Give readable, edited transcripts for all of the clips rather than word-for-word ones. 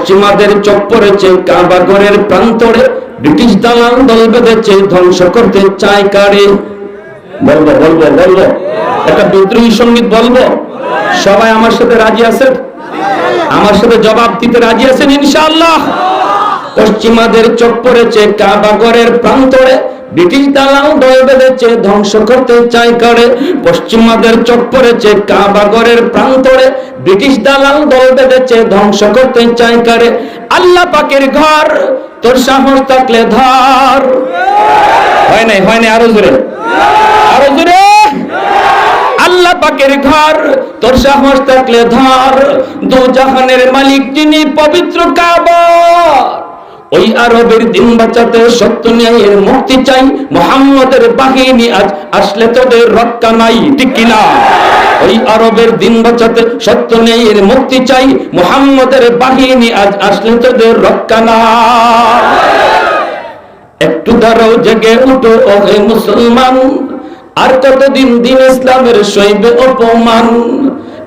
পশ্চিমাদের চোখ পড়েছে কাবা ঘরের প্রান্তরে, ব্রিটিশ দালাল দল বেঁধেছে ধ্বংস করতে চায় কারে। বলবো বলবো বলবো একটা বিদ্রোহী সঙ্গীত বলবো? সবাই আমার সাথে রাজি আছেন? আমার সাথে জবাব দিতে রাজি আছেন ইনশাআল্লাহ? পশ্চিমাদের চোখ পড়েছে কাবা ঘরের প্রান্তরে, ব্রিটিশ দালাল দল বেঁধেছে ধ্বংস করতে চায় করে। পশ্চিমাদের চোখ পড়েছে কাবা ঘরের প্রান্তরে, ব্রিটিশ দালাল দল বেঁধেছে ধ্বংস করতে চায় করে। আল্লাহ পাকের ঘর তোর সাহস থাকলে ধর। হয় নাই হয় নাই, আরো জোরে আরো জোরে। আল্লাহ পাকের ঘর তোর সাহস থাকলে ধর, দু জাহানের মালিক যিনি পবিত্র কাবা। ওই আরবের দিন বাঁচাতে সত্য ন্যায়ের মুক্তি চাই, মুহাম্মদের বাহিনী আজ আসলে তোদের রক্ষা নাই, ঠিক কিনা? ওই আরবের দিন বাঁচাতে সত্য ন্যায়ের মুক্তি চাই, মুহাম্মদের বাহিনী আজ আসলে তোদের রক্ষা নাই। একটু দাঁড়াও, জেগে উঠো ও হে মুসলমান, আর কতদিন দিন ইসলামের সইবে অপমান।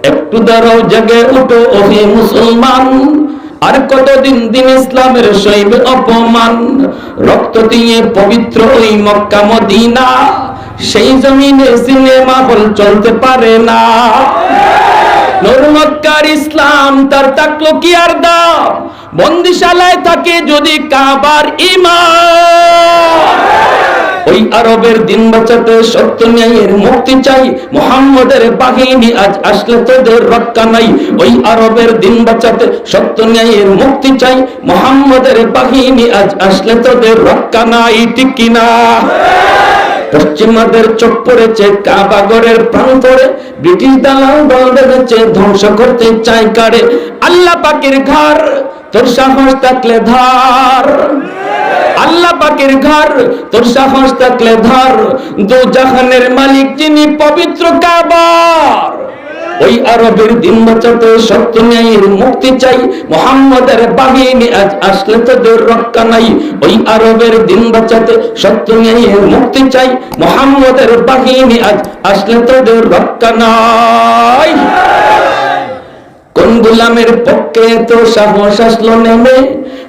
একটু দাঁড়াও, জেগে উঠো ও হে মুসলমান, আর কতদিন দিন ইসলামের সইবে অপমান। রক্ত দিয়ে পবিত্র ওই মক্কা মদিনা, সেই জমিনে সিনেমা হল চলতে পারে না। নূর মক্কার ইসলাম তার থাকলো কি আর দাম, বন্দিশালায় থাকে যদি কাবার ঈমান। ওই আরবের দিন বাঁচাতে সত্য ন্যায়ের মুক্তি চাই, মুহাম্মদের বাহিনী আজ আসলে তোদের রক্ষা নাই। ওই আরবের দিন বাঁচাতে সত্য ন্যায়ের মুক্তি চাই, মুহাম্মদের বাহিনী আজ আসলে তোদের রক্ষা নাই, ঠিক কিনা? পশ্চিমাদের চোখ পড়েছে কাবা ঘরের প্রান্তরে, ব্রিটিশ দালাল দল বেঁধেছে ধ্বংস করতে চায় কারে। আল্লাহ পাকের ঘর তোর সাহস থাকলে ধর। আল্লাহ পাকের ঘর তোর সাহস থাকলে ধর, দু জাহানের মালিক যিনি পবিত্র কাবা। ওই আরবের দিন বাঁচাতে সত্য ন্যায়ের মুক্তি চাই, মুহাম্মদের বাহিনী আজ আসলে তোদের রক্ষা নাই। ওই আরবের দিন বাঁচাতে সত্য ন্যায়ের মুক্তি চাই, মুহাম্মদের বাহিনী আজ আসলে তোদের রক্ষা নাই। কোন গোলামের পক্ষে তো সাহস আসলো নেমে,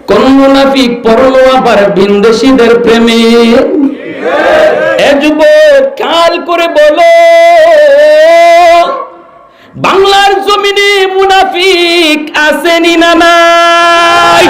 কোন মুনাফিক পড়লো আবার ভিনদেশীদের প্রেমে। এ যুবক খেয়াল করে বলো, বাংলার জমিনে মুনাফিক আসেনি না নাই?